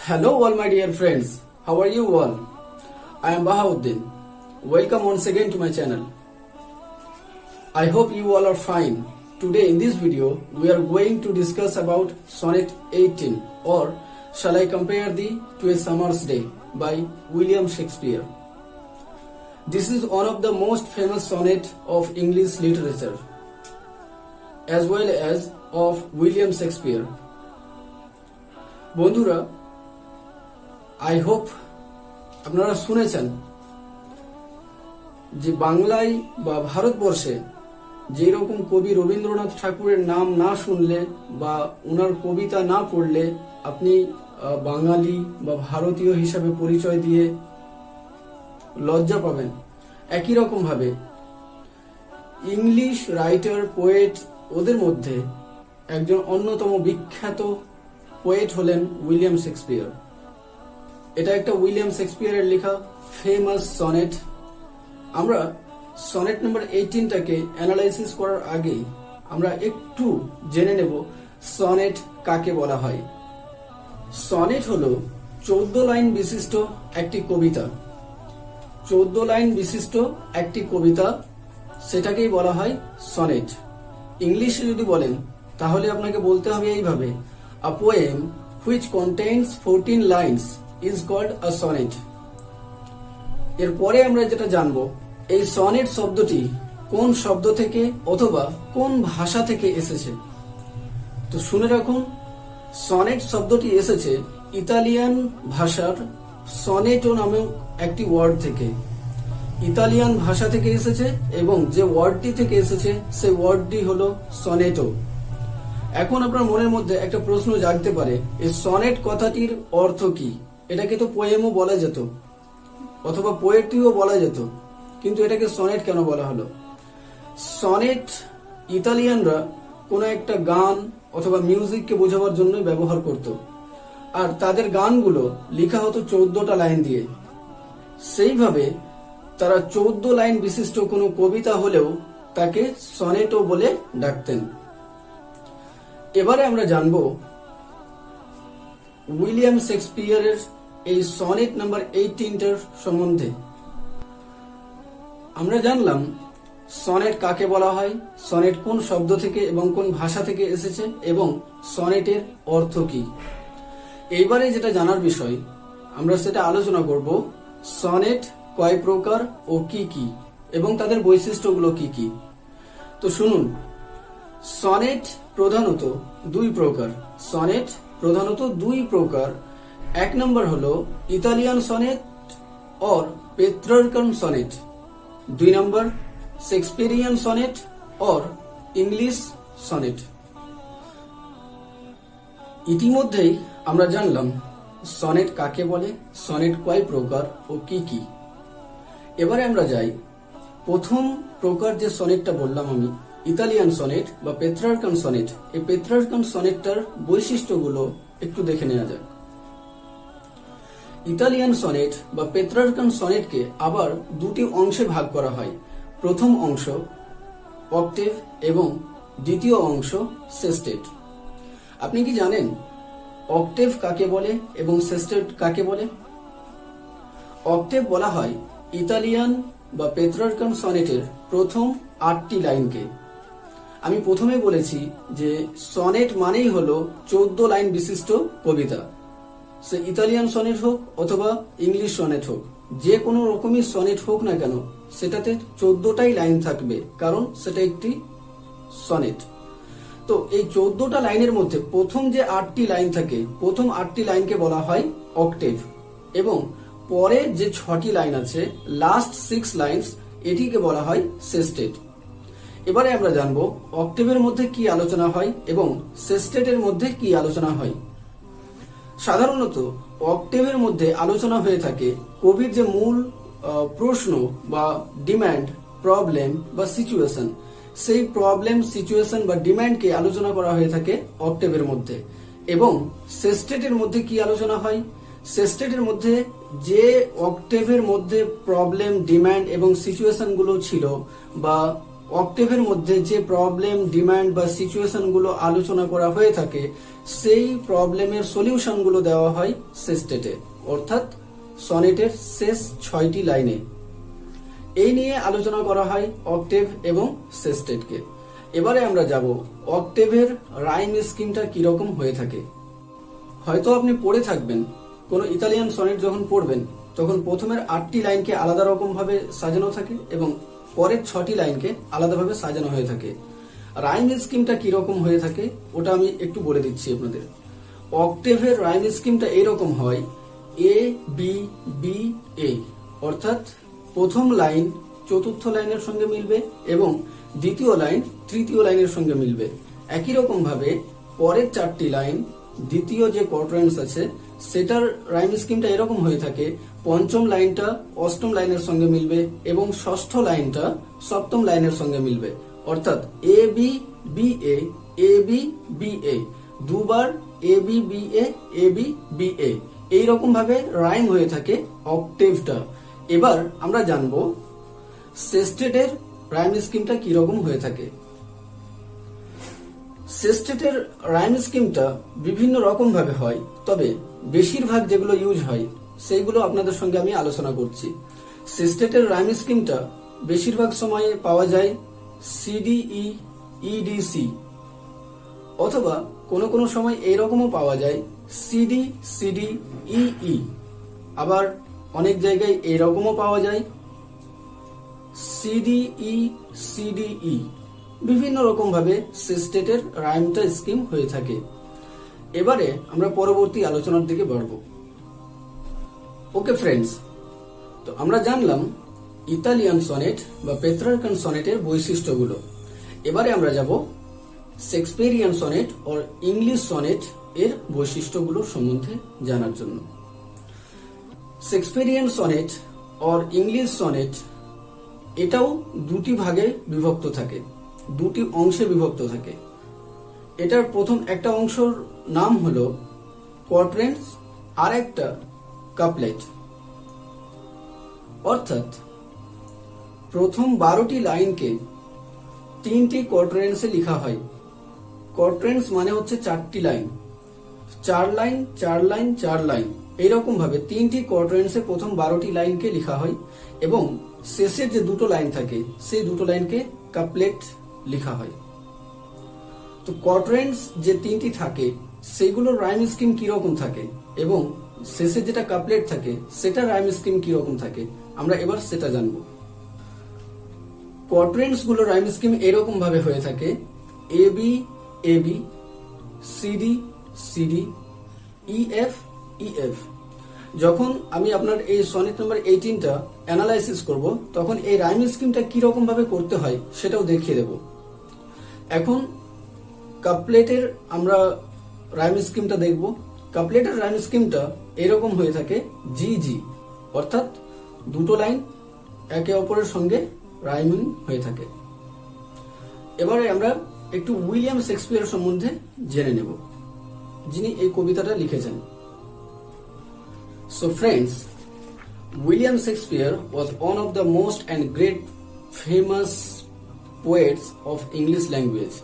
Hello all my dear friends, how are you all? I am Bahauddin. Welcome once again to my channel. I hope you all are fine. Today in this video we are going to discuss about Sonnet 18 or Shall I Compare Thee to a Summer's Day by William Shakespeare. This is one of the most famous sonnet of English literature as well as of William Shakespeare. বন্ধুরা, I hope আপনারা শুনেছেন যে বাংলায় বা ভারতবর্ষে যেই রকম কবি রবীন্দ্রনাথ ঠাকুরের নাম না শুনলে বা ওনার কবিতা না পড়লে আপনি বাঙালি বা ভারতীয় হিসাবে পরিচয় দিয়ে লজ্জা পাবেন, একই রকম ভাবে ইংলিশ রাইটার পোয়েট ওদের মধ্যে একজন অন্যতম বিখ্যাত পোয়েট হলেন উইলিয়াম শেক্সপিয়ার। এটা একটা উইলিয়াম শেক্সপিয়ারের লেখা ফেমাস সনেট। আমরা সনেট নাম্বার 18টাকে অ্যানালাইসিস করার আগে আমরা একটু জেনে নেব সনেট কাকে বলা হয়। সনেট হলো 14 লাইন বিশিষ্ট একটি কবিতা। 14 লাইন বিশিষ্ট একটি কবিতা, সেটাকেই বলা হয় সনেট। ইংলিশে যদি বলেন তাহলে আপনাকে বলতে হবে এইভাবে, a poem which contains 14 lines is called a sonnet. এরপরে আমরা যেটা জানবো, এই সনেট শব্দটি কোন শব্দ থেকে অথবা কোন ভাষা থেকে এসেছে। তো শুনে রাখুন, সনেট শব্দটি এসেছে ইতালিয়ান ভাষার সনেটো নামক একটি ওয়ার্ড থেকে। ইতালিয়ান ভাষা থেকে এসেছে এবং যে ওয়ার্ডটি থেকে এসেছে সেই ওয়ার্ডটি হলো সনেটো। এখন আপনার মনের মধ্যে একটা প্রশ্ন জাগতে পারে, এই সনেট কথাটির অর্থ কি? এটাকে তো পোয়েমও বলা যেত অথবা পোয়েট্রিও বলা যেত, কিন্তু এটাকে সনেট কেন বলা হলো? সনেট ইতালিয়ানরা কোনো একটা গান অথবা মিউজিককে বোঝাবার জন্যই ব্যবহার করত, আর তাদের গানগুলো লেখা হতো 14টা লাইন দিয়ে। সেইভাবে তারা 14 লাইন বিশিষ্ট কোনো কবিতা হলেও তাকে সনেটো বলে ডাকতেন। এবারে আমরা জানবো উইলিয়াম শেক্সপিয়ারের এই সনেট নাম্বার 18টার সম্বন্ধে। আমরা জানলাম সনেট কাকে বলা হয়, সনেট কোন শব্দ থেকে এবং কোন ভাষা থেকে এসেছে এবং সনেটের অর্থ কি। এইবারে যেটা জানার বিষয় আমরা সেটা আলোচনা করব, সনেট কয় প্রকার ও কি কি এবং তাদের বৈশিষ্ট্যগুলো কি কি। তো শুনুন, সনেট প্রধানত দুই প্রকার। সনেট প্রধানত দুই প্রকার। এক নম্বর হলো Italian sonnet or Petrarchan sonnet. 2 number Shakespearean sonnet or English sonnet. ইতিমধ্যেই আমরা জানলাম সনেট কাকে বলে, সনেট কয় প্রকার ও কি কি। এবারে আমরা যাই প্রথম প্রকার যে সনেটটা বললাম আমি, ইতালিয়ান সনেট বা পেত্রার্কান সনেট। এই পেত্রার্কান সনেটটার বৈশিষ্ট্যগুলো একটু দেখে নেওয়া যাক। ইতালিয়ান সনেট বা পেত্রার্কান সনেটকে আবার দুটি অংশে ভাগ করা হয়। প্রথম অংশ অক্টেভ এবং দ্বিতীয় অংশ সেস্টেট। আপনি কি জানেন অক্টেভ কাকে বলে এবং সেস্টেট কাকে বলে? অক্টেভ বলা হয় ইতালিয়ান বা পেত্রার্কান সনেটের প্রথম 8টি লাইনকে। আমি প্রথমে বলেছি যে সনেট মানেই হলো 14 লাইন বিশিষ্ট কবিতা। সে ইতালিয়ান সনেট হোক অথবা ইংলিশ সনেট হোক, যে কোনো রকমই সনেট হোক না কেন, সেটাতে 14টাই লাইন থাকবে, কারণ সেটা একটি সনেট। তো এই 14টা লাইনের মধ্যে প্রথম যে 8টি লাইন থাকে, প্রথম 8টি লাইনকে বলা হয় অক্টেভ এবং পরে যে 6টি লাইন আছে, লাস্ট 6 লাইনস, এটিকে বলা হয় সেস্টেট। এবারে আমরা জানবো অক্টেভের মধ্যে কি আলোচনা হয় এবং সেস্টেটের মধ্যে কি আলোচনা হয়। সাধারণত অক্টেভের মধ্যে আলোচনা হয়ে থাকে কবির যে মূল প্রশ্ন বা ডিমান্ড, প্রবলেম বা সিচুয়েশন, সেই প্রবলেম, সিচুয়েশন বা ডিমান্ডকে আলোচনা করা হয়ে থাকে অক্টেভের মধ্যে। এবং সেস্টেটের মধ্যে কি আলোচনা হয়? সেস্টেটের মধ্যে যে অক্টেভের মধ্যে প্রবলেম, ডিমান্ড এবং সিচুয়েশন গুলো ছিল বা অক্টেভের মধ্যে যে প্রবলেম, ডিমান্ড বা সিচুয়েশনগুলো আলোচনা করা হয়ে থাকে সেই প্রবলেমের সলিউশনগুলো দেওয়া হয় সেস্টেটে, অর্থাৎ সনেটের শেষ 6টি লাইনে। এই নিয়ে আলোচনা করা হয় অক্টেভ এবং সেস্টেটকে। এবারে আমরা যাব অক্টেভের রাইম স্কিমটা কিরকম হয়ে থাকে। হয়তো আপনি পড়ে থাকবেন, কোনো ইতালিয়ান সনেট যখন পড়বেন তখন প্রথমের 8টি লাইনকে আলাদা রকম ভাবে সাজানো থাকে এবং পরের 6টি লাইনকে আলাদাভাবে সাজানো হয়ে থাকে। রাইম স্কিমটা কিরকম হয়ে থাকে ওটা আমি একটু বলে দিচ্ছি আপনাদের। অক্টেভের রাইম স্কিমটা এরকম হয়, এ বি বি এ, অর্থাৎ প্রথম লাইন চতুর্থ লাইনের সঙ্গে মিলবে এবং দ্বিতীয় লাইন তৃতীয় লাইনের সঙ্গে মিলবে। একই রকম ভাবে পরের 4টি লাইন, দ্বিতীয় যে কোয়াড্রেন্টস আছে সেটার রাইম স্কিমটা এরকম হয়ে থাকে, পঞ্চম লাইনটা অষ্টম লাইনের সঙ্গে মিলবে এবং ষষ্ঠ লাইনটা সপ্তম লাইনের সঙ্গে মিলবে। অর্থাৎ A B B A B B A, দুবার A B B A B B A, এইরকম ভাবে রাইম হয়ে থাকে অক্টেভটা। এবার আমরা জানবো সেস্টেটের রাইম স্কিমটা কিরকম হয়ে থাকে। সেস্টেটের রাইম স্কিমটা বিভিন্ন রকম ভাবে হয়, তবে বেশিরভাগ যেগুলো ইউজ হয় সেইগুলো আপনাদের সঙ্গে আমি আলোচনা করছি। সেস্টেটের রাইম স্কিমটা বেশিরভাগ সময়ে পাওয়া যায় সিডিই ইডিসি, অথবা কোনো কোনো সময় এইরকমও পাওয়া যায় সিডি সিডি ইই, আবার অনেক জায়গায় এইরকমও পাওয়া যায় সিডিই সিডিই। বিভিন্ন রকম ভাবে সেস্টেটের রাইমটা স্কিম হয়ে থাকে। এবারে আমরা পরবর্তী আলোচনার দিকে বাড়ব। ওকে ফ্রেন্ডস, তো আমরা জানলাম ইতালিয়ান সনেট বা পেত্রার্কান সনেটের বৈশিষ্ট্যগুলো। এবারে আমরা যাব শেক্সপিয়ারিয়ান সনেট ও ইংলিশ সনেট এর বৈশিষ্ট্যগুলো সম্বন্ধে জানার জন্য। শেক্সপিয়ারিয়ান সনেট और ইংলিশ সনেট এটাও দুটি ভাগে বিভক্ত থাকে, দুটি অংশে বিভক্ত থাকে। এটার প্রথম একটা অংশের নাম হলো কোয়াড্রেন্টস আর একটা কাপলেট। অর্থাৎ প্রথম 12টি লাইনকে 3টি কোয়াড্রেন্টসে লেখা হয়। কোয়াড্রেন্টস মানে হচ্ছে 4টি লাইন, 4 লাইন 4 লাইন 4 লাইন, এইরকম ভাবে 3টি কোয়াড্রেন্টসে প্রথম 12টি লাইনকে লেখা হয় এবং শেষের যে দুটো লাইন থাকে সেই দুটো লাইনকে কাপলেট লেখা হয়। তো কোয়াড্রেন্টস যে 3টি থাকে সেগুলোর রাইম স্কিম কিরকম থাকে এবং শেষে যেটা কাপলেট থাকে সেটা রাইম স্কিম কিরকম থাকে, আমরা এবার সেটা জানবো। কোয়াড্রেন্টস গুলো রাইম স্কিম এরকম ভাবে হয়ে থাকে, A B A B, C D C D, E F E F. যখন আমি আপনার এই সনেট নাম্বার 18টা অ্যানালাইসিস করব তখন এই রাইম স্কিমটা কিরকম ভাবে করতে হয় সেটাও দেখিয়ে দেব। এখন কাপলেটের আমরা রাইম স্কিমটা দেখব। কাপলেটের রাইম স্কিমটা এরকম হয়ে থাকে জি জি, অর্থাৎ দুটো লাইন একে অপরের সঙ্গে রাইমিং হয়ে থাকে। এবারে আমরা একটু উইলিয়াম শেক্সপিয়ার সম্বন্ধে জেনে নেব, যিনি এই কবিতাটা লিখেছেন। So friends, William Shakespeare was one of the most and great famous poets of English language.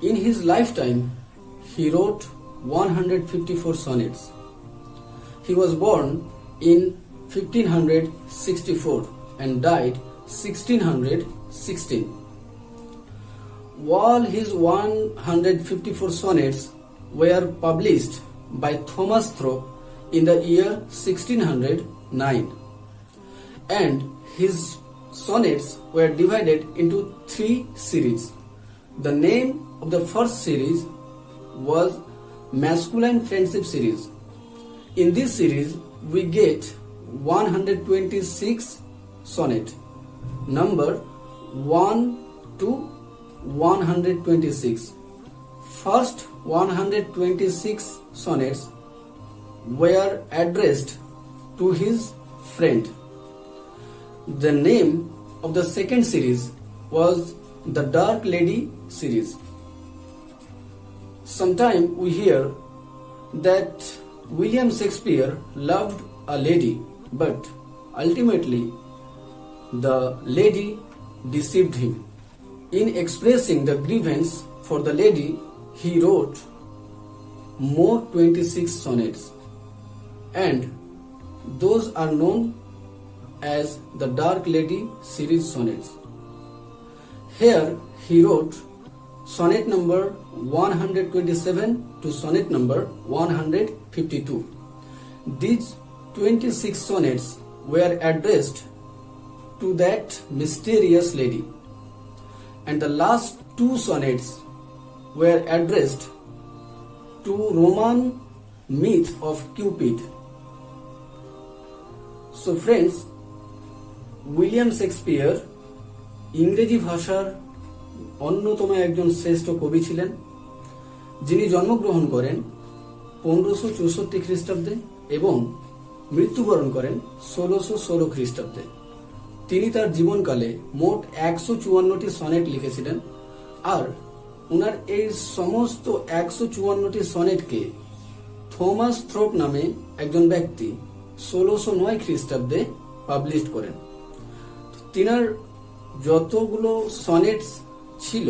In his lifetime, he wrote 154 sonnets. He was born in 1564 and died 1616. All his 154 sonnets were published by Thomas Thorpe in the year 1609, and his sonnets were divided into 3 series. The name of the first series was Masculine Friendship Series. In this series we get 126 sonnet, number 1 to 126. First 126 sonnets were addressed to his friend. The name of the second series was the Dark Lady series. Sometime we hear that William Shakespeare loved a lady, but ultimately the lady deceived him. In expressing the grievance for the lady, he wrote more 26 sonnets, and those are known as the Dark Lady series sonnets. Here he wrote sonnet number 127 to sonnet number 152. These 26 sonnets were addressed to that mysterious lady, and the last 2 sonnets were addressed to Roman myth of Cupid. So friends, William Shakespeare ইংরেজি ভাষার অন্যতম একজন শ্রেষ্ঠ কবি ছিলেন, যিনি জন্মগ্রহণ করেন 1564 খ্রিস্টাব্দে এবং মৃত্যুবরণ করেন 1616 খ্রিস্টাব্দে। তিনি তার জীবনকালে মোট 154টি সনেট লিখেছিলেন, আর ওনার এই সমস্ত 154টি সনেটকে থমাস থ্রোপ নামে একজন ব্যক্তি 1609 খ্রিস্টাব্দে পাবলিশ করেন। তিনার যতগুলো সনেটস ছিল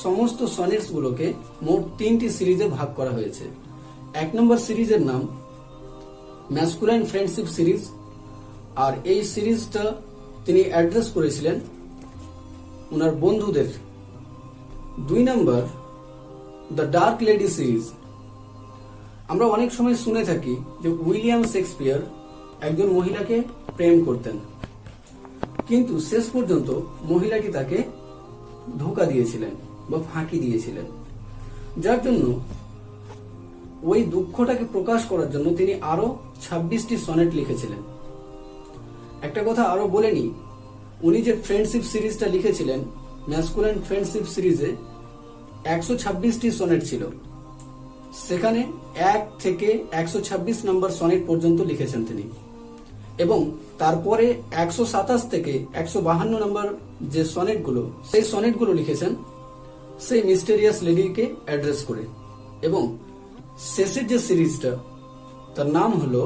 সমস্ত সনেটস গুলোকে মোট 3টি সিরিজে ভাগ করা হয়েছে। 1 নম্বর সিরিজের নাম ম্যাসকুলাইন ফ্রেন্ডশিপ সিরিজ, আর এই সিরিজটা তিনি অ্যাড্রেস করেছিলেন ওনার বন্ধুদের। 2 নম্বর দ্য ডার্ক লেডি সিরিজ। আমরা অনেক সময় শুনে থাকি যে উইলিয়াম শেক্সপিয়ার একজন মহিলাকে প্রেম করতেন, কিন্তু শেষ পর্যন্ত মহিলাটি তাকে ধোঁকা দিয়েছিলেন বা ফাঁকি দিয়েছিলেন, যার জন্য ওই দুঃখটাকে প্রকাশ করার জন্য তিনি আরো 26টি সনেট লিখেছিলেন। একটা কথা আরো বলে নি, উনি যে ফ্রেন্ডশিপ সিরিজটা লিখেছিলেন, ম্যাসকুলাইন ফ্রেন্ডশিপ সিরিজে 126টি সনেট ছিল, সেখানে 1 থেকে 126 নম্বর সনেট পর্যন্ত লিখেছেন তিনি, এবং তারপরে 127 থেকে 152 নম্বর যে সনেটগুলো, সেই সনেটগুলো লিখেছেন সেই মিস্টেরিয়াস লেডিকে অ্যাড্রেস করে। এবং শেষের যে সিরিজটা তার নাম হলো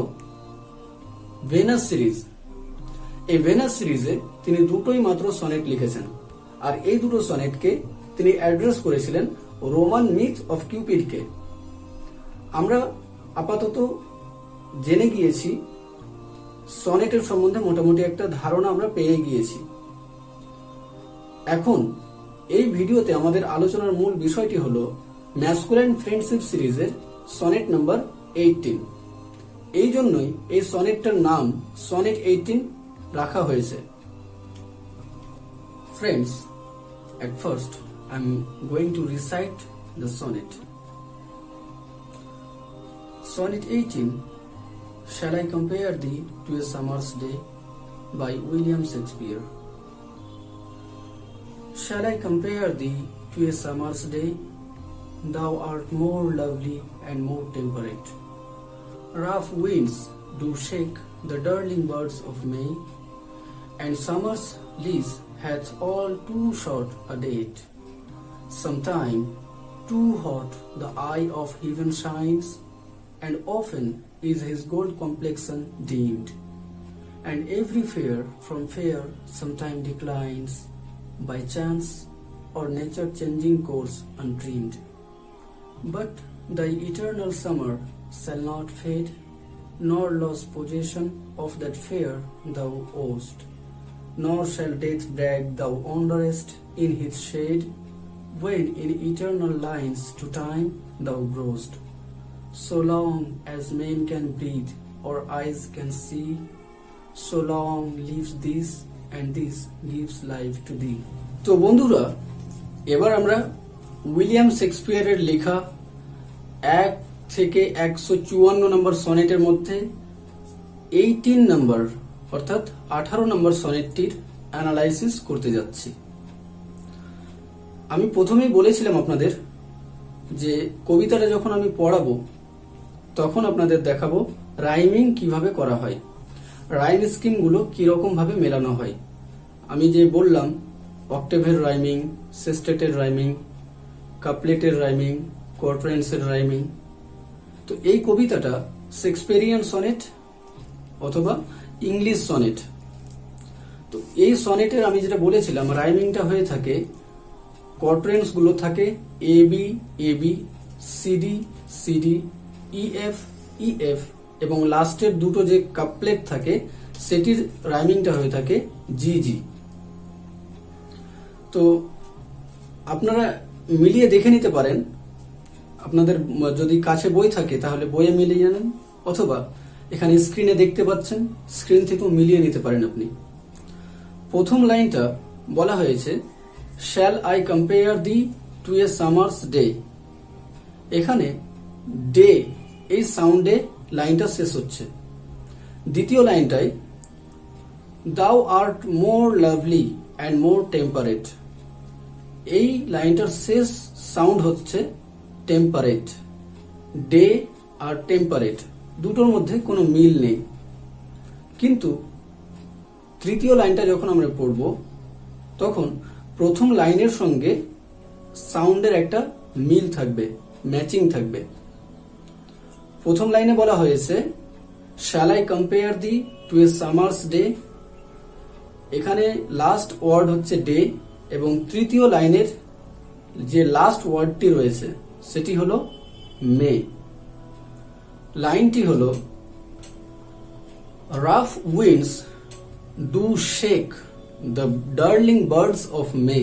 ভেনাস সিরিজ। এই ভেনাস সিরিজে তিনি 2টোই মাত্র সনেট লিখেছেন, আর এই 2টো সনেটকে তিনি অ্যাড্রেস করেছিলেন রোমান মিথ অফ কিউপিডকে। আমরা আপাতত জেনে গিয়েছি, সনেটের সম্বন্ধে মোটামুটি একটা ধারণা আমরা পেয়ে গিয়েছি। এখন এই ভিডিওতে আমাদের আলোচনার মূল বিষয়টি হলো ম্যাসকুলাইন ফ্রেন্ডশিপ সিরিজের সনেট নাম্বার 18। এই জন্যই এই সনেটটার নাম সনেট 18 রাখা হয়েছে। Friends, at first I'm going to recite the sonnet. Sonnet 18. Shall I compare thee to a summer's day? By William Shakespeare. Shall I compare thee to a summer's day? Thou art more lovely and more temperate. Rough winds do shake the darling birds of May, and summer's lease hath all too short a date. Sometime too hot the eye of heaven shines, and often is his gold complexion dimmed, and every fair from fair sometime declines, by chance or nature changing course undreamed. But thy eternal summer shall not fade, nor lose possession of that fair thou owest, nor shall death brag thou wanderest in his shade, when in eternal lines to time thou growest. So long as men can breathe or eyes can see, so long lives this, and this gives life to thee. তো বন্ধুরা, এবার আমরা William শেক্সপিয়ারের লেখা 1 থেকে 154 নম্বর সনেটের মধ্যে 18 নম্বর অর্থাৎ 18 নম্বর সনেটটির analysis করতে যাচ্ছি। আমি প্রথমেই বলেছিলাম আপনাদের যে কবিতাটা যখন আমি পড়াবো তখন আপনাদের দেখাবো রাইমিং কিভাবে করা হয়, রাইম স্কিমগুলো কিরকম ভাবে মেলানো হয়। আমি যে বললাম অক্টেভের রাইমিং, সেস্টেটের রাইমিং, কাপলেটের রাইমিং, কোয়ার্ট্রেন্সের রাইমিং। তো এই কবিতাটা শেক্সপিয়ারিয়ান সনেট অথবা ইংলিশ সনেট। তো এই সনেটের আমি যেটা বলেছিলাম রাইমিংটা হয়ে থাকে, কোয়ার্টেন্স গুলো থাকে A B A B, C D C D, E F E F এবং লাস্টের দুটো যে কাপলেট থাকে সেটির রাইমিংটা হয়ে থাকে জি জি। তো আপনারা মিলিয়ে দেখে নিতে পারেন, আপনাদের যদি কাছে বই থাকে তাহলে বইয়ে মিলিয়ে নেন, অথবা এখানে স্ক্রিনে দেখতে পাচ্ছেন, স্ক্রিন থেকেও মিলিয়ে নিতে পারেন আপনি। প্রথম লাইনটা বলা হয়েছে shall I compare thee to a summer's day. এখানে ডে এই সাউন্ডে লাইনটা শেষ হচ্ছে। দ্বিতীয় লাইনটায় thou art more lovely and more temperate, এই লাইনটার শেষ সাউন্ড হচ্ছে টেম্পারেট। ডে আর টেম্পারেট দুটোর মধ্যে কোনো মিল নেই, কিন্তু তৃতীয় লাইনটা যখন আমরা পড়ব তখন প্রথম লাইনের সঙ্গে সাউন্ডের একটা মিল থাকবে, ম্যাচিং থাকবে। প্রথম লাইনে বলা হয়েছে shall I compare thee to a summer's day, এখানে লাস্ট ওয়ার্ড হচ্ছে ডে এবং তৃতীয় লাইনের যে লাস্ট ওয়ার্ডটি রয়েছে সেটি হলো মে। লাইনটি হলো rough winds do shake the darling birds of May.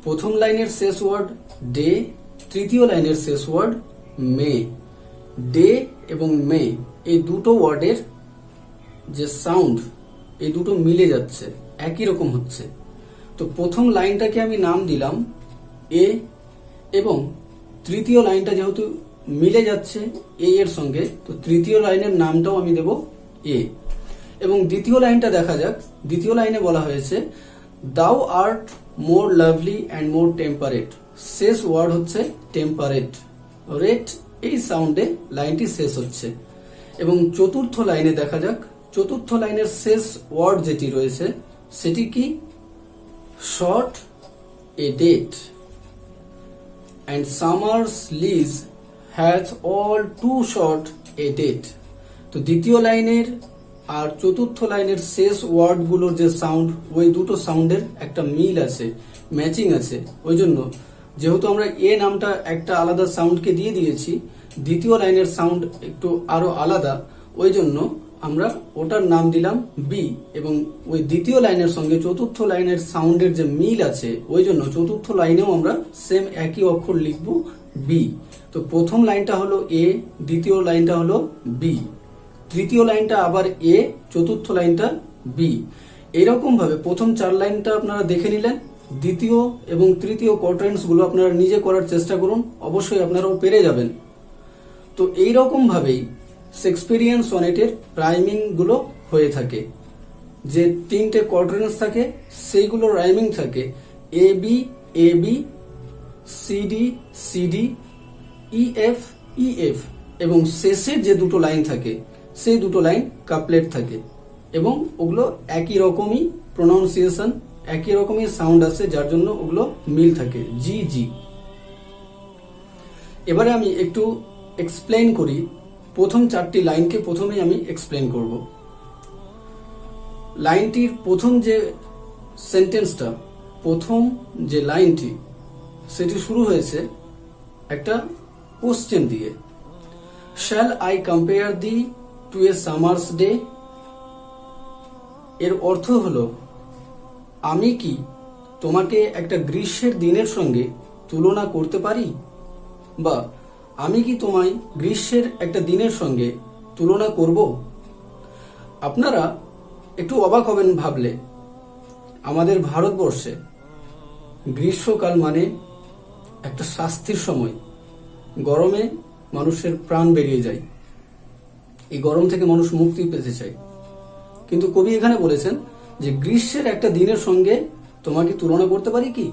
প্রথম লাইনের শেষ ওয়ার্ড ডে, তৃতীয় লাইনের শেষ ওয়ার্ড মে। ডে এবং মে এই দুটো ওয়ার্ডের যে সাউন্ড এই দুটো মিলে যাচ্ছে, একই রকম হচ্ছে। তো প্রথম লাইনটাকে আমি নাম দিলাম এ, এবং তৃতীয় লাইনটা যেহেতু মিলে যাচ্ছে এ এর সঙ্গে, তো তৃতীয় লাইনের নামটাও আমি দেব এ। এবং দ্বিতীয় লাইনটা দেখা যাক। দ্বিতীয় লাইনে বলা হয়েছে দাও art more lovely and more temperate, শেষ ওয়ার্ড হচ্ছে টেম্পারেট, রেট এই সাউন্ডে লাইনটি শেষ হচ্ছে। এবং চতুর্থ লাইনে দেখা যাক, চতুর্থ লাইনের শেষ ওয়ার্ড যেটি রয়েছে সেটি কি, short a date and summer's lease hath all too short a date। তো দ্বিতীয় লাইনের আর চতুর্থ লাইনের শেষ ওয়ার্ডগুলোর যে সাউন্ড, ওই দুটো সাউন্ডের একটা মিল আছে, ম্যাচিং আছে। ওই জন্য যেহেতু আমরা এ নামটা একটা আলাদা সাউন্ডকে দিয়ে দিয়েছি, দ্বিতীয় লাইনের সাউন্ড একটু আরো আলাদা, ওই জন্য আমরা ওটার নাম দিলাম বি। এবং ওই দ্বিতীয় লাইনের সঙ্গে চতুর্থ লাইনের সাউন্ডের যে মিল আছে, ওই জন্য চতুর্থ লাইনেও আমরা সেম একই অক্ষর লিখব বি। তো প্রথম লাইনটা হলো এ, দ্বিতীয় লাইনটা হলো বি, তৃতীয় লাইনটা আবার এ, চতুর্থ লাইনটা বি। এরকম ভাবে প্রথম চার লাইনটা আপনারা দেখে নিলেন। দ্বিতীয় এবং তৃতীয় কোয়ার্টেন্স গুলো আপনারা নিজে করার চেষ্টা করুন, অবশ্যই আপনারাও পেরে যাবেন। তো এইরকম ভাবেই শেক্সপিয়ারিয়ান সনেটের রাইমিং গুলো হয়ে থাকে। যে তিনটে কোয়ার্টেন্স থাকে সেইগুলো রাইমিং থাকে A B A B, C D C D, E F E F, এবং শেষের যে দুটো লাইন থাকে সেই দুটো লাইন কাপলেট থাকে, এবং ওগুলো একই রকমই প্রোনাউন্সিয়েশন, একই রকমই সাউন্ড আছে, যার জন্য ওগুলো মিল থাকে, জি জি। এবারে আমি একটু এক্সপ্লেইন করি, প্রথম চারটি লাইনকে প্রথমেই আমি এক্সপ্লেন করব। লাইনটির প্রথম যে সেন্টেন্সটা, প্রথম যে লাইনটি, সেটি শুরু হয়েছে একটা কোশ্চেন দিয়ে, shall I compare thee to a summer's day. এর অর্থ হলো আমি কি তোমাকে একটা গ্রীষ্মের দিনের সঙ্গে তুলনা করতে পারি, বা আমি কি তোমায় গ্রীষ্মের একটা দিনের সঙ্গে তুলনা করব। আপনারা একটু অবাক হবেন ভাবলে, আমাদের ভারতবর্ষে গ্রীষ্মকাল মানে একটা শাস্তির সময়, গরমে মানুষের প্রাণ বেরিয়ে যায়, এই গরম থেকে মানুষ মুক্তি পেতে চায়। কিন্তু কবি এখানে বলেছেন যে গ্রীষ্মের একটা দিনের সঙ্গে তোমাকে তুলনা করতে পারি কি।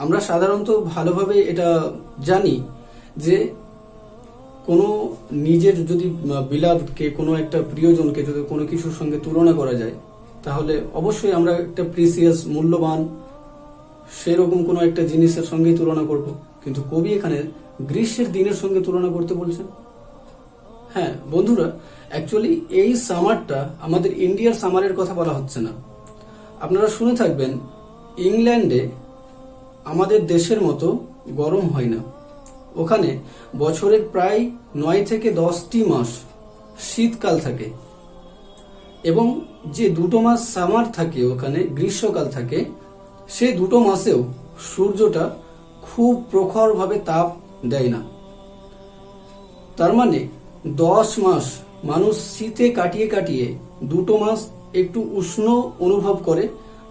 আমরা সাধারণত ভালোভাবে এটা জানি যে কোনো নিজের যদি বিলাভকে, কোনো একটা প্রিয়জনকে যদি কোনো কিছুর সঙ্গে তুলনা করা যায়, তাহলে অবশ্যই আমরা একটা প্রিসিয়াস, মূল্যবান সেরকম কোনো একটা জিনিসের সঙ্গে তুলনা করব। কিন্তু কবি এখানে গ্রীষ্মের দিনের সঙ্গে তুলনা করতে বলছেন। হ্যাঁ বন্ধুরা, অ্যাকচুয়ালি এই সামারটা আমাদের ইন্ডিয়ার সামারের কথা বলা হচ্ছে না, আপনারা শুনে থাকবেন ইংল্যান্ডে আমাদের দেশের মতো গরম হয় না। ওখানে বছরের প্রায় 9 থেকে 10টি মাস শীতকাল থাকে এবং যে দুটো মাস সামার থাকে, ওখানে গ্রীষ্মকাল থাকে, সেই দুটো মাসেও সূর্যটা খুব প্রখরভাবে তাপ দেয় না। তার মানে 10 মাস মানুষ শীতে কাটিয়ে কাটিয়ে দুটো মাস একটু উষ্ণ অনুভব করে,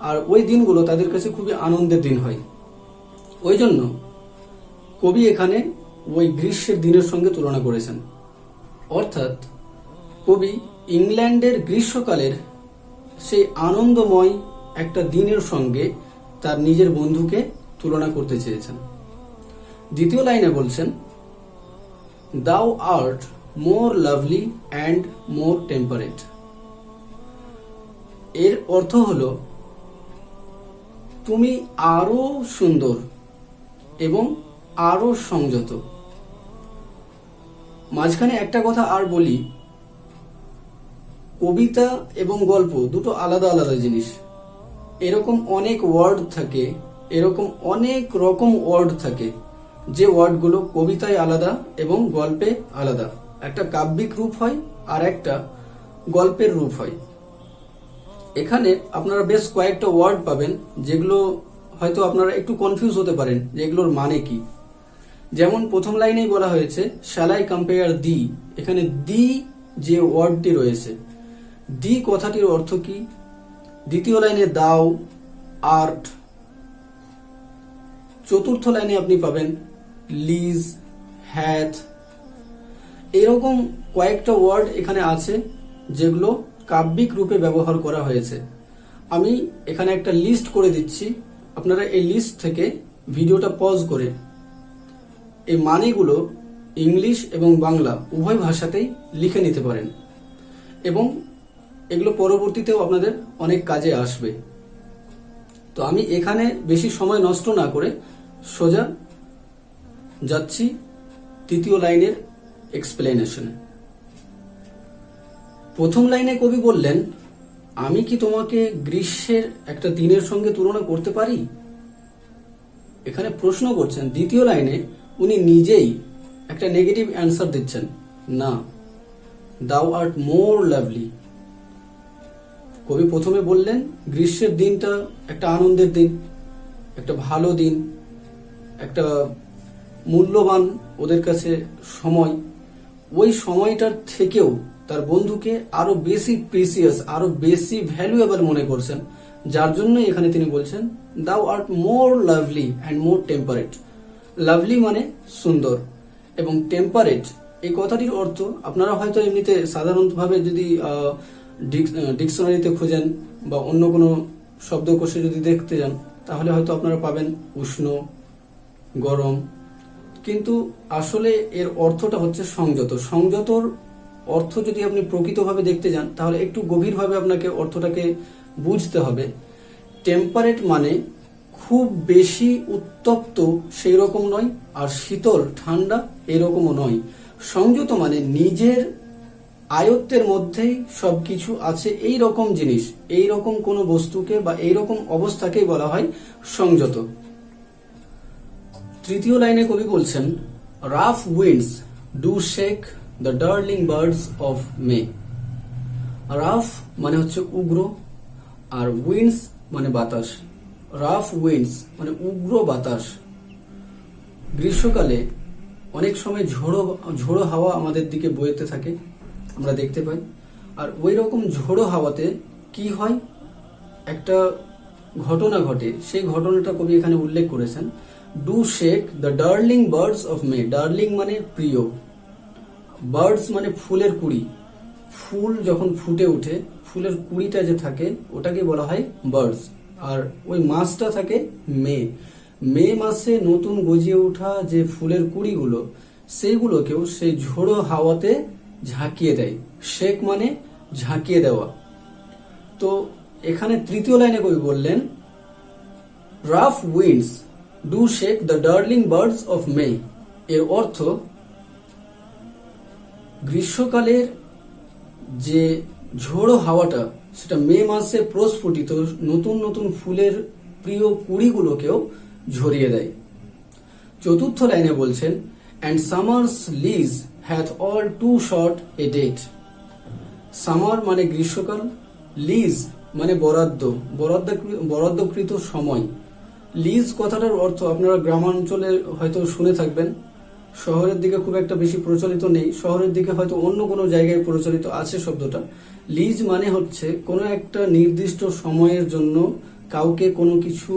আর ওই দিনগুলো তাদের কাছে খুবই আনন্দের দিন হয়। ওই জন্য কবি এখানে ওই গ্রীষ্মের দিনের সঙ্গে তুলনা করেছেন। অর্থাৎ কবি ইংল্যান্ডের গ্রীষ্মকালের সেই আনন্দময় একটা দিনের সঙ্গে তার নিজের বন্ধুকে তুলনা করতে চেয়েছেন। দ্বিতীয় লাইনে বলছেন, Thou art more lovely and more temperate. এর অর্থ হলো তুমি আরো সুন্দর এবং আরো সংযত। মাঝখানে একটা কথা আর বলি, কবিতা এবং গল্প দুটো আলাদা আলাদা জিনিস। এরকম অনেক ওয়ার্ড থাকে, এরকম অনেক রকম ওয়ার্ড থাকে, যে ওয়ার্ডগুলো কবিতায় আলাদা এবং গল্পে আলাদা। একটা কাব্যিক রূপ হয় আর একটা গল্পের রূপ হয়। এখানে আপনারা বেশ কয়েকটা ওয়ার্ড পাবেন যেগুলো হয়তো আপনারা একটু কনফিউজ হতে পারেন যে এগুলোর মানে কি। যেমন প্রথম লাইনেই বলা হয়েছে শ্যাল আই কম্পেয়ার দি। এখানে দি যে ওয়ার্ডটি রয়েছে, দি কথাটির অর্থ কি? দ্বিতীয় লাইনে দাও, আর্ট। চতুর্থ লাইনে আপনি পাবেন লিজ, হ্যাথ। এরকম কয়েকটা ওয়ার্ড এখানে আছে যেগুলো কাব্যিক রূপে ব্যবহার করা হয়েছে। আমি এখানে একটা লিস্ট করে দিচ্ছি, আপনারা এই লিস্ট থেকে ভিডিওটা পজ করে এই মানেগুলো ইংলিশ এবং বাংলা উভয় ভাষাতেই লিখে নিতে পারেন এবং এগুলো পরবর্তীতেও আপনাদের অনেক কাজে আসবে। তো আমি এখানে বেশি সময় নষ্ট না করে সোজা যাচ্ছি তৃতীয় লাইনের এক্সপ্লেনেশনে। প্রথম লাইনে কবি বললেন, আমি কি তোমাকে গ্রীষ্মের একটা দিনের সঙ্গে তুলনা করতে পারি? এখানে প্রশ্ন করছেন। দ্বিতীয় লাইনে উনি নিজেই একটা নেগেটিভ অ্যান্সার দিচ্ছেন, না, দাও আর্ট মোর লাভলি। কবি প্রথমে বললেন গ্রীষ্মের দিনটা একটা আনন্দের দিন, একটা ভালো দিন, একটা মূল্যবান ওদের কাছে সময়। ওই সময়টার থেকেও তার বন্ধুকে আরো বেশি প্রিসিয়াস, আরো বেশি ভ্যালুয়েবল মনে করছেন, যার জন্য এখানে তিনি বলছেন দাও art more lovely and more temperate. Lovely মানে সুন্দর এবং টেম্পারেট এই কথাটির অর্থ আপনারা হয়তো এমনিতে সাধারণভাবে যদি ডিকশনারিতে খুঁজেন বা অন্য কোনো শব্দকোষে যদি দেখতে যান তাহলে হয়তো আপনারা পাবেন উষ্ণ, গরম, কিন্তু আসলে এর অর্থটা হচ্ছে সংযত। সংযতর অর্থ যদি আপনি প্রকৃতভাবে দেখতে যান তাহলে একটু গভীরভাবে আপনাকে অর্থটাকে বুঝতে হবে। টেম্পারেট মানে খুব বেশি উত্তপ্ত সেই রকম নয়, আর শীতল ঠান্ডা এরকমও নয়। সংযত মানে নিজের আয়ত্তের মধ্যেই সবকিছু আছে, এই রকম জিনিস, এই রকম কোনো বস্তুকে বা এই রকম অবস্থাকেই বলা হয় সংযত। তৃতীয় লাইনে কবি বলছেন, rough winds do shake the darling birds of May. Rough মানে হচ্ছে উগ্র, আর উইন্ডস মানে বাতাস। রাফ উইন্ডস মানে উগ্র বাতাস। গ্রীষ্মকালে অনেক সময় ঝোড়ো হাওয়া আমাদের দিকে বইতে থাকে, আমরা দেখতে পাই। আর ওই রকম ঝোড়ো হাওয়াতে কি হয়, একটা ঘটনা ঘটে। সেই ঘটনাটা কবি এখানে উল্লেখ করেছেন, do shake the darling birds of May. Darling মানে প্রিয়, বার্ডস মানে ফুলের কুড়ি। ফুল যখন ফুটে উঠে ফুলের কুড়িটা যে থাকে ওটাকে বলা হয় বার্ডস। আর ওই মাসটা থাকে মে। মে মাসে নতুন গজিয়ে ওঠা যে ফুলের কুড়িগুলো, সেইগুলোকেও সেই ঝোড়ো হাওয়াতে ঝাঁকিয়ে দেয়। শেক মানে ঝাঁকিয়ে দেওয়া। তো এখানে তৃতীয় লাইনে কবি বললেন, rough winds do shake the darling birds of May. এর অর্থ গ্রীষ্মকালের যে ঝোড়ো হাওয়াটা সেটা মে মাসে প্রস্ফুটিত নতুন নতুন ফুলের প্রিয় কুড়িগুলোকেও ঝরিয়ে দেয়। চতুর্থ লাইনে বলছেন, and summer's lease hath all too short a date. Summer মানে গ্রীষ্মকাল, লিজ মানে বরাদ্দকৃত সময়। লিজ কথাটার অর্থ আপনারা গ্রামাঞ্চলে হয়তো শুনে থাকবেন, শহরের দিকে খুব একটা বেশি প্রচলিত নেই, শহরের দিকে হয়তো অন্য কোনো জায়গায় প্রচলিত আছে শব্দটা। লিজ মানে হচ্ছে কোনো একটা নির্দিষ্ট সময়ের জন্য কাউকে কোনো কিছু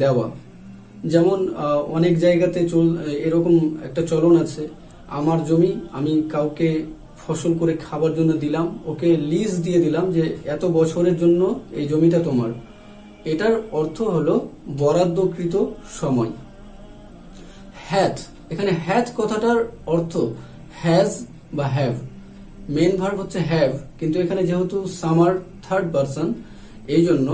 দেওয়া। যেমন অনেক জায়গাতে এরকম একটা চলন আছে, আমার জমি আমি কাউকে ফসল করে খাবার জন্য দিলাম, ওকে লিজ দিয়ে দিলাম যে এত বছরের জন্য এই জমিটা তোমার। এটার অর্থ হলো বরাদ্দকৃত সময়। হ্যাথ, এখানে হ্যাথ কথাটার অর্থ হ্যাজ বা হ্যাভ। মেন ভার্ব হচ্ছে হ্যাভ, কিন্তু এখানে যেহেতু সামার থার্ড পারসন, এই জন্য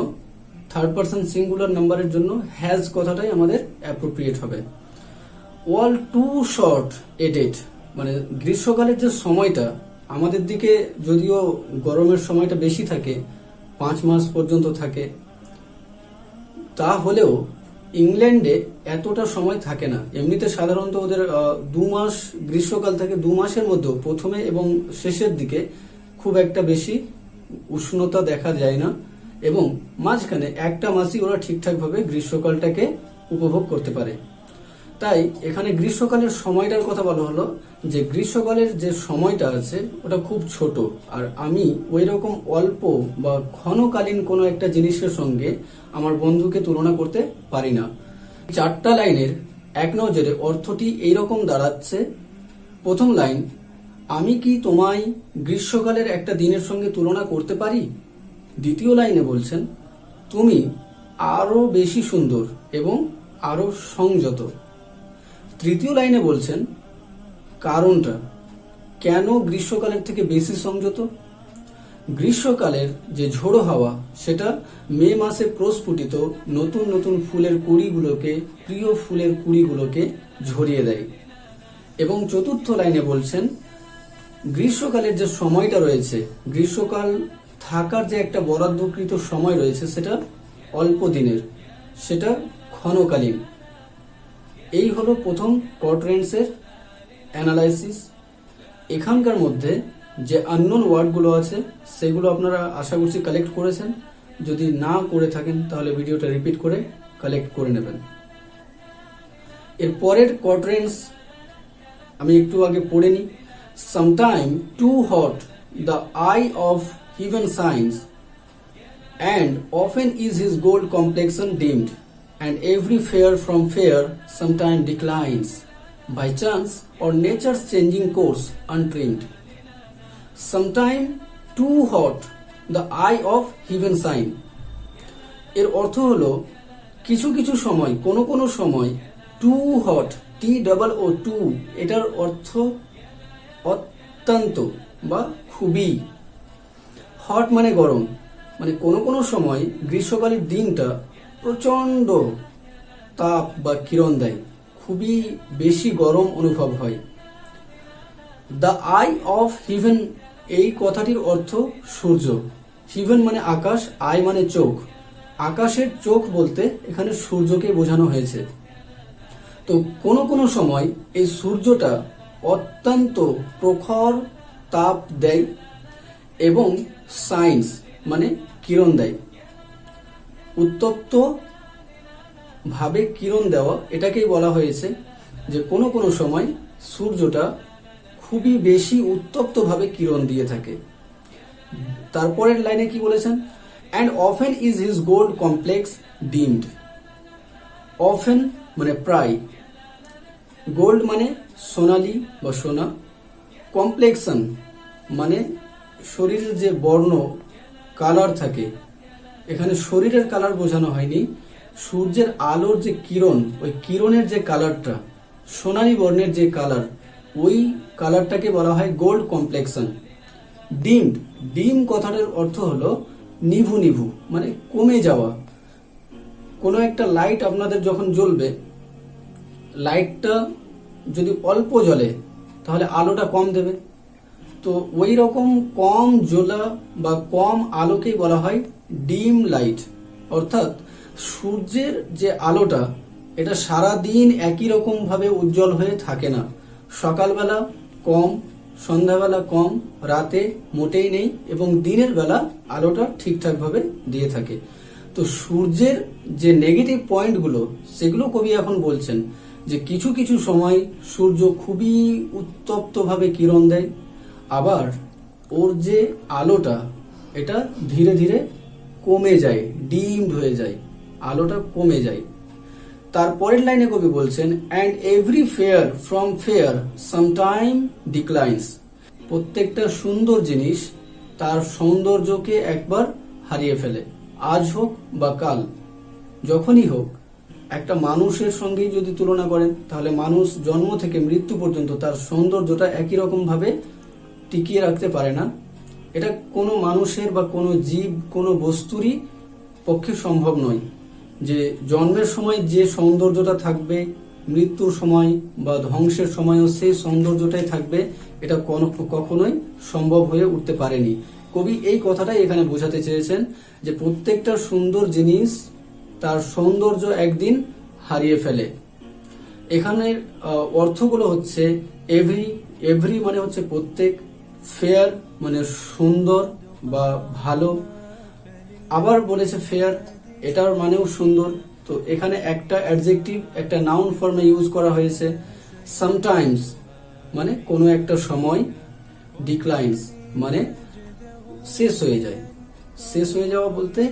থার্ড পারসন সিঙ্গুলার নাম্বারের জন্য হ্যাজ কথাটাই আমাদের অ্যাপ্রোপ্রিয়েট হবে। All too short a date মানে গ্রীষ্মকালের যে সময়টা, আমাদের দিকে যদিও গরমের সময়টা বেশি থাকে, 5 মাস পর্যন্ত থাকে, তা হলেও ইংল্যান্ডে এতটা সময় থাকে না। এমনিতে সাধারণত ওদের 2 মাস গ্রীষ্মকাল থাকে, 2 মাসের মধ্যে প্রথমে এবং শেষের দিকে খুব একটা বেশি উষ্ণতা দেখা যায় না, এবং মাঝখানে একটা মাসই ওরা ঠিকঠাকভাবে গ্রীষ্মকালটাকে উপভোগ করতে পারে। তাই এখানে গ্রীষ্মকালের সময়টার কথা বলা হলো যে গ্রীষ্মকালের যে সময়টা আছে ওটা খুব ছোট, আর আমি ওই রকম অল্প বা ক্ষণকালীন কোনো একটা জিনিসের সঙ্গে আমার বন্ধুকে তুলনা করতে পারি না। 4টা লাইনের এক নজরে অর্থটি এইরকম দাঁড়াচ্ছে। প্রথম লাইন, আমি কি তোমায় গ্রীষ্মকালের একটা দিনের সঙ্গে তুলনা করতে পারি। দ্বিতীয় লাইনে বলছেন, তুমি আরো বেশি সুন্দর এবং আরো সংযত। তৃতীয় লাইনে বলছেন কারণটা, কেন গ্রীষ্মকালের থেকে বেশি সংযত। গ্রীষ্মকালের যে ঝোড়ো হাওয়া সেটা মে মাসে প্রস্ফুটিত নতুন নতুন ফুলের কুড়িগুলোকে, প্রিয় ফুলের কুড়িগুলোকে ঝরিয়ে দেয়। এবং চতুর্থ লাইনে বলছেন গ্রীষ্মকালের যে সময়টা রয়েছে, গ্রীষ্মকাল থাকার যে একটা বরাদ্দকৃত সময় রয়েছে সেটা অল্প দিনের, সেটা ক্ষণকালীন। এই হলো প্রথম কোয়াড্রেন্টসের অ্যানালাইসিস। এখানকার মধ্যে যে আননোন ওয়ার্ডগুলো আছে সেগুলো আপনারা আশা করছি কালেক্ট করেছেন। যদি না করে থাকেন তাহলে ভিডিওটা রিপিট করে কালেক্ট করে নেবেন। এর পরের কোয়াড্রেন্টস আমি একটু আগে পড়ে নিই। Sometime too hot the eye of heaven shines, and often is his gold complexion dimmed, and every fair from fair sometime declines, by chance or nature's changing course untrimmed. Sometime too hot the eye of heaven shine. এর অর্থ হলো কিছু কিছু সময়, কোনো কোনো সময়, too hot, TOO, এটার অর্থ অত্যন্ত বা খুবই। হট মানে গরম, মানে কোনো কোনো সময় গ্রীষ্মকালের দিনটা প্রচন্ড তাপ বা কিরণ দেয়, খুবই বেশি গরম অনুভব হয়। দ্য আই অফ হিভেন, এই কথাটির অর্থ সূর্য। হিভেন মানে আকাশ, আই মানে চোখ। আকাশের চোখ বলতে এখানে সূর্যকে বোঝানো হয়েছে। তো কোনো কোনো সময় এই সূর্যটা অত্যন্ত প্রখর তাপ দেয় এবং সাইন্স মানে কিরণ দেয়। উত্তপ্ত ভাবে কিরণ দেওয়া, এটাকেই বলা হয়েছে যে কোনো কোনো সময় সূর্যটা খুবই বেশি উত্তপ্ত ভাবে কিরণ দিয়ে থাকে। তারপরের লাইনে কি বলেছেন, and often is his gold complex deemed. Often মানে প্রায়, গোল্ড মানে সোনালী বা সোনা, কমপ্লেক্সন মানে শরীরের যে বর্ণ কালার থাকে, এখানে শরীরের কালার বোঝানো হয়নি, সূর্যের আলোর যে কিরণ, ওই কিরণের যে কালারটা সোনালী বর্ণের যে কালার, ওই কালারটাকে বলা হয় গোল্ড কমপ্লেক্সন। ডিমড, ডিম কথাটার অর্থ হলো নিভু নিভু মানে কমে যাওয়া। কোনো একটা লাইট আপনাদের যখন জ্বলবে, লাইটটা যদি অল্প জ্বলে তাহলে আলোটা কম দেবে, তো ওই রকম কম জ্বলা বা কম আলোকেই বলা হয় ডিম লাইট। অর্থাৎ সূর্যের যে আলোটা এটা সারা দিন একই রকম ভাবে উজ্জ্বল হয়ে থাকে না। সকালবেলা কম, সন্ধ্যাবেলা কম, রাতে মোটেই নেই এবং দিনের বেলা আলোটা ঠিকঠাক ভাবে দিয়ে থাকে। তো সূর্যের যে নেগেটিভ পয়েন্টগুলো সেগুলো কবি এখন বলছেন যে কিছু কিছু সময় সূর্য খুবই উত্তপ্ত ভাবে কিরণ দেয়, আবার ওর যে আলোটা এটা ধীরে ধীরে কমে যায়, ডিমড হয়ে যায়, আলোটা কমে যায়। তারপরের লাইনে কবি বলছেন and every fair from fair sometime declines. প্রত্যেকটা সুন্দর জিনিস তার সৌন্দর্যকে একবার হারিয়ে ফেলে, আজ হোক বা কাল, যখনই হোক। একটা মানুষের সঙ্গেই যদি তুলনা করেন তাহলে মানুষ জন্ম থেকে মৃত্যু পর্যন্ত তার সৌন্দর্যটা একই রকম ভাবে টিকিয়ে রাখতে পারে না। এটা কোনো মানুষের বা কোনো জীব, কোনো বস্তুরই পক্ষে সম্ভব নয় যে জন্মের সময় যে সৌন্দর্যটা থাকবে মৃত্যুর সময় বা ধ্বংসের সময়ও সেই সৌন্দর্যটাই থাকবে, এটা কখনোই সম্ভব হয়ে উঠতে পারেনি। কবি এই কথাটাই এখানে বোঝাতে চেয়েছেন যে প্রত্যেকটা সুন্দর জিনিস তার সৌন্দর্য একদিন হারিয়ে ফেলে। এখানের অর্থগুলো হচ্ছে এভরি মানে হচ্ছে প্রত্যেক, ফেয়ার মানে সুন্দর বা ভালো, আবার বলেছে ফেয়ার এটার মানেও সুন্দর। তো এখানে একটা অ্যাডজেক্টিভ একটা নাউন ফর্মে ইউজ করা হয়েছে। সামটাইমস মানে কোনো একটা সময়, ডিক্লাইন্স মানে শেষ হয়ে যায়। শেষ হয়ে যাওয়া বলতে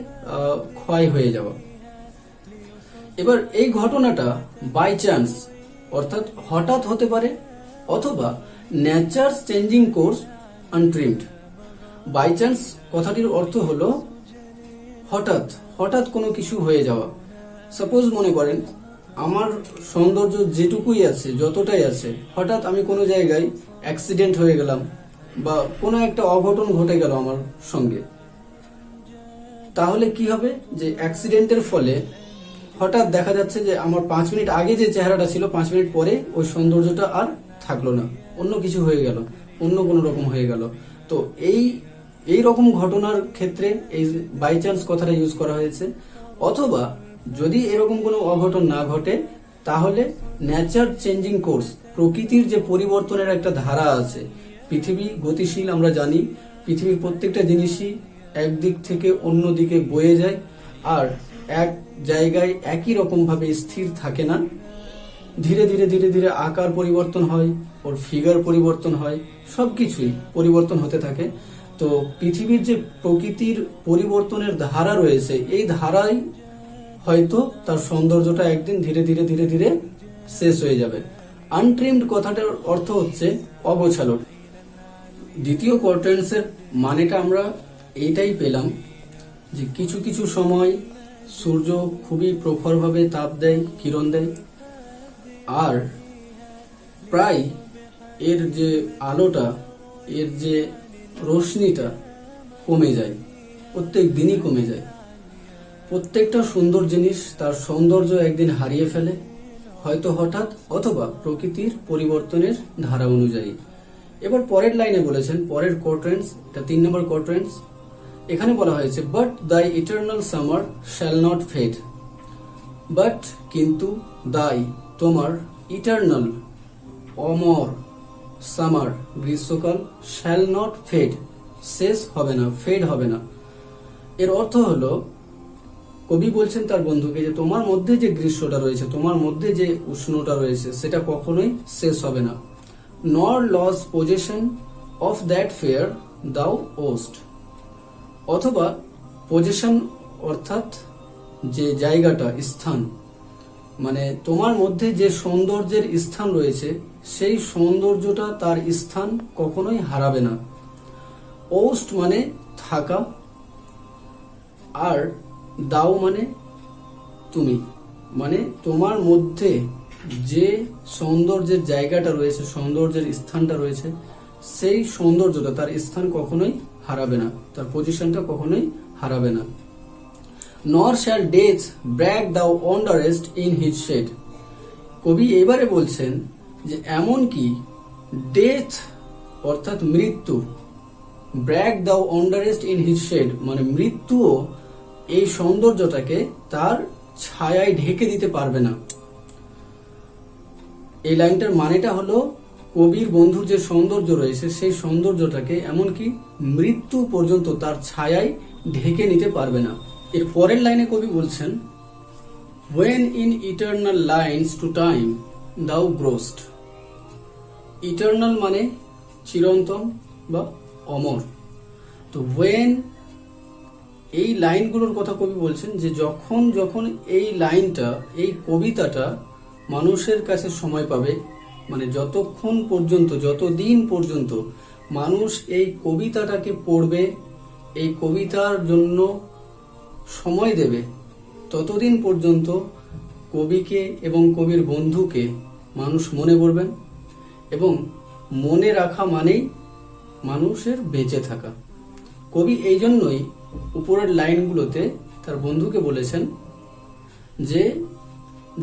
ক্ষয় হয়ে যাওয়া। এবার এই ঘটনাটা বাই চান্স অর্থাৎ হঠাৎ হতে পারে অথবা nature changing course untrimmed. By chance কথাটির অর্থ হলো হঠাৎ হঠাৎ কোনো কিছু হয়ে যাওয়া। সাপোজ মনে করেন আমার সৌন্দর্য যেটুকুই আছে, যতটাই আছে, হঠাৎ আমি কোনো জায়গায় অ্যাক্সিডেন্ট হয়ে গেলাম বা কোনো একটা অঘটন ঘটে গেল আমার সঙ্গে, তাহলে কি হবে যে অ্যাক্সিডেন্টের ফলে হঠাৎ দেখা যাচ্ছে যে আমার 5 মিনিট আগে যে চেহারাটা ছিল 5 মিনিট পরে ওই সৌন্দর্যটা আর থাকলো না, অন্য কিছু হয়ে গেল, অন্য কোনো রকম হয়ে গেল। তো এই রকম ঘটনার ক্ষেত্রে এই বাই চান্স কথাটা ইউজ করা হয়েছে। অথবা যদি এরকম কোনো অঘটন না ঘটে তাহলে নেচার চেঞ্জিং কোর্স, প্রকৃতির যে পরিবর্তনের একটা ধারা আছে। পৃথিবী গতিশীল, আমরা জানি পৃথিবীর প্রত্যেকটা জিনিসই একদিক থেকে অন্য দিকে বয়ে যায় আর এক জায়গায় একই রকম ভাবে স্থির থাকে না। ধীরে ধীরে ধীরে ধীরে আকার পরিবর্তন হয়, ওর ফিগার পরিবর্তন হয়, সবকিছুই পরিবর্তন হতে থাকে। তো পৃথিবীর যে প্রকৃতির পরিবর্তনের ধারা রয়েছে এই ধারায় হয়তো তার সৌন্দর্যটা একদিন ধীরে ধীরে ধীরে ধীরে শেষ হয়ে যাবে। আনট্রিমড কথাটার অর্থ হচ্ছে অগোছালো। দ্বিতীয় কোয়ার্টেন্সের মানেটা আমরা এইটাই পেলাম যে কিছু কিছু সময় সূর্য খুবই প্রখরভাবে তাপ দেয়, কিরণ দেয়, আর প্রায় এর যে আলোটা, এর যে রোশনিটা কমে যায়, প্রত্যেক দিনই কমে যায়। প্রত্যেকটা সুন্দর জিনিস তার সৌন্দর্য একদিন হারিয়ে ফেলে, হয়তো হঠাৎ অথবা প্রকৃতির পরিবর্তনের ধারা অনুযায়ী। এবার পরের লাইনে বলেছেন, পরের কোয়ার্টেন্স, এটা 3 নম্বর কোয়ার্টেন্স। এখানে বলা হয়েছে but thy eternal summer shall not fade. But কিন্তু, দাই তোমার, ইটারনাল অমর, সামার গ্রীষ্মকাল, শ্যাল নট ফেড শেষ হবে না, ফেড হবে না। এর অর্থ হলো কবি বলছেন তার বন্ধুকে যে তোমার মধ্যে যে গ্রীষ্মটা রয়েছে, তোমার মধ্যে যে উষ্ণতা রয়েছে সেটা কখনোই শেষ হবে না। Nor lose possession of that fair thou ow'st. অথবা পজেশন অর্থাৎ যে জায়গাটা, স্থান, মানে তোমার মধ্যে যে সৌন্দর্যের স্থান রয়েছে সেই সৌন্দর্যটা তার স্থান কখনোই হারাবে না। ওস্ট মানে থাকা, আর দাও মানে তুমি, মানে তোমার মধ্যে যে সৌন্দর্যের জায়গাটা রয়েছে, সৌন্দর্যের স্থানটা রয়েছে, সেই সৌন্দর্যটা তার স্থান কখনোই হারাবে না, তার পজিশনটা কখনোই হারাবে না। নর শ্যাল ডেথ ব্র্যাগ দাও ওয়ান্ডারেস্ট ইন হিজ শেড। কবি এবারে বলছেন যে এমন কি ডেথ অর্থাৎ মৃত্যু। ব্র্যাক দাও অন্ডারেস্ট ইন হিজ শেড, মানে মৃত্যুও এই সৌন্দর্যটাকে তার ছায়ায় ঢেকে দিতে পারবে না। এই লাইনটার মানেটা হলো কবির বন্ধুর যে সৌন্দর্য রয়েছে সেই সৌন্দর্যটাকে এমনকি মৃত্যু পর্যন্ত তার ছায়ায় ঢেকে নিতে পারবে না। এর পরের লাইনে কবি বলছেন, when in eternal lines to time thou growest। Eternal মানে চিরন্তন বা অমর। তো when এই লাইনগুলোর কথা কবি বলছেন যে যখন যখন এই লাইনটা, এই কবিতাটা মানুষের কাছে সময় পাবে, মানে যতক্ষণ পর্যন্ত, যতদিন পর্যন্ত মানুষ এই কবিতাটাকে পড়বে, এই কবিতার জন্য সময় দেবে, ততদিন পর্যন্ত কবিকে এবং কবির বন্ধুকে মানুষ মনে করবেন। এবং মনে রাখা মানেই মানুষের বেঁচে থাকা। কবি এই জন্যই উপরের লাইনগুলোতে তার বন্ধুকে বলেছেন যে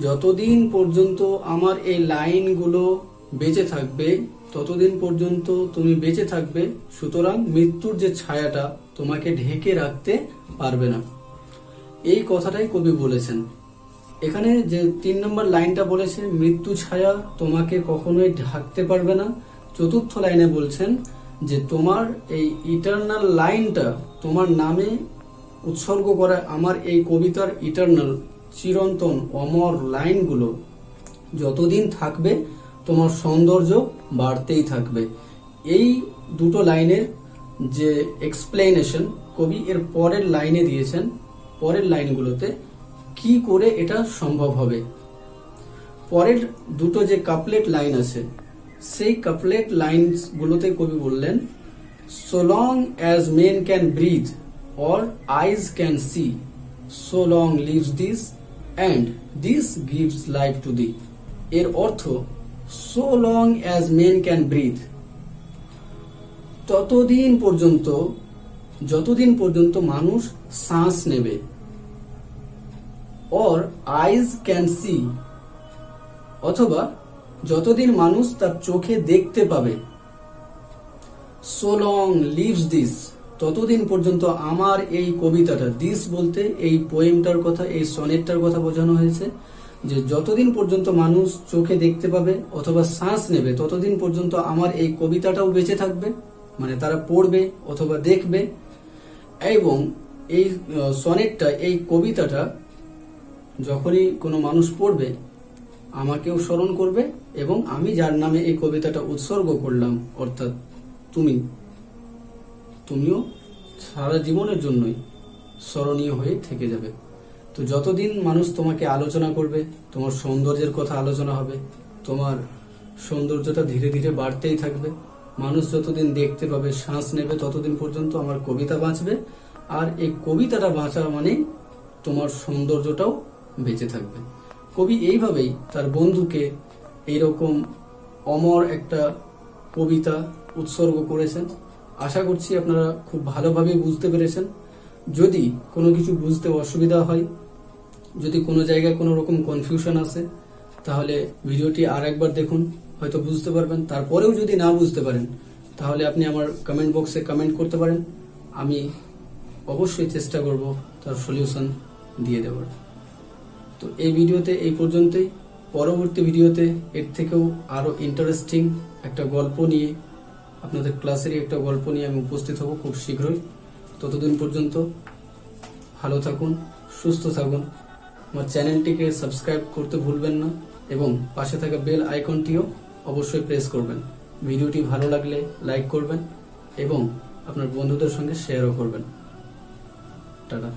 যতদিন পর্যন্ত আমার এই লাইনগুলো বেঁচে থাকবে ততদিন পর্যন্ত তুমি বেঁচে থাকবে, সুতরাং মৃত্যুর যে ছায়াটা তোমাকে ঢেকে রাখতে পারবে না। এই কথাটাই কবি বলেছেন। এখানে যে 3 নম্বর লাইনটা বলেছে মৃত্যু ছায়া তোমাকে কখনোই ঢাকতে পারবে না, চতুর্থ লাইনে বলছেন যে তোমার এই ইটারনাল লাইনটা, তোমার নামে উৎসর্গ করা আমার এই কবিতার ইটারনাল চিরন্তন অমর লাইনগুলো যতদিন থাকবে তোমার সৌন্দর্য বাড়তেই থাকবে। এই দুটো লাইনের যে এক্সপ্লেনেশন কবি এর পরের লাইনে দিয়েছেন, পরের লাইনগুলোতে কি করে এটা সম্ভব হবে। পরের দুটো যে কাপলেট লাইন আছে সেই কাপলেট লাইনগুলোতে কবি বললেন, so long as men can breathe or eyes can see, so long lives this and this gives life to thee। এর অর্থ so long as men can breathe, ততদিন পর্যন্ত, যতদিন পর্যন্ত মানুষ শ্বাস নেবে, or eyes can see, অথবা যতদিন মানুষ তার চোখে দেখতে পাবে, so long lives this, ততদিন পর্যন্ত আমার এই কবিতাটা, দিস বলতে এই পোয়েমটার কথা, এই সনেটটার কথা বোঝানো হয়েছে যে যতদিন পর্যন্ত মানুষ চোখে দেখতে পাবে অথবা শ্বাস নেবে ততদিন পর্যন্ত আমার এই কবিতাটাও বেঁচে থাকবে, মানে তারা পড়বে অথবা দেখবে। এবং এই সনেটটা, এই কবিতাটা যখনই কোনো মানুষ পড়বে আমাকেও স্মরণ করবে এবং আমি যার নামে এই কবিতাটা উৎসর্গ করলাম, অর্থাৎ তুমিও সারা জীবনের জন্যই স্মরণীয় হয়ে থেকে যাবে। তো যতদিন মানুষ তোমাকে আলোচনা করবে, তোমার সৌন্দর্যের কথা আলোচনা হবে, তোমার সৌন্দর্যটা ধীরে ধীরে বাড়তেই থাকবে, মানুষ যতদিন দেখতে পাবে, শ্বাস নেবে, ততদিন পর্যন্ত আমার কবিতা বাঁচবে। আর এই কবিতাটা বাঁচা মানে তোমার সৌন্দর্যটাও বেঁচে থাকবে। কবি এইভাবেই তার বন্ধুকে এইরকম অমর একটা কবিতা উৎসর্গ করেছেন। আশা করছি আপনারা খুব ভালোভাবে বুঝতে পেরেছেন। যদি কোনো কিছু বুঝতে অসুবিধা হয়, যদি কোনো জায়গায় কোনো রকম কনফিউশন আসে, তাহলে ভিডিওটি আর একবার দেখুন, হয়তো বুঝতে পারবেন। তারপরেও যদি না বুঝতে পারেন তাহলে আপনি আমার কমেন্ট বক্সে কমেন্ট করতে পারেন, আমি অবশ্যই চেষ্টা করব তার সলিউশন দিয়ে দেওয়ার। তো এই ভিডিওতে এই পর্যন্তই। পরবর্তী ভিডিওতে এর থেকেও আরো ইন্টারেস্টিং একটা গল্প নিয়ে, আপনাদের ক্লাসেরই একটা গল্প নিয়ে আমি উপস্থিত হব খুব শীঘ্রই। ততদিন পর্যন্ত ভালো থাকুন, সুস্থ থাকুন। আমার চ্যানেলটিকে সাবস্ক্রাইব করতে ভুলবেন না এবং পাশে থাকা বেল আইকনটিও অবশ্যই প্রেস করবেন। ভিডিওটি ভালো লাগলে লাইক করবেন এবং আপনার বন্ধুদের সঙ্গে শেয়ারও করবেন। টাটা।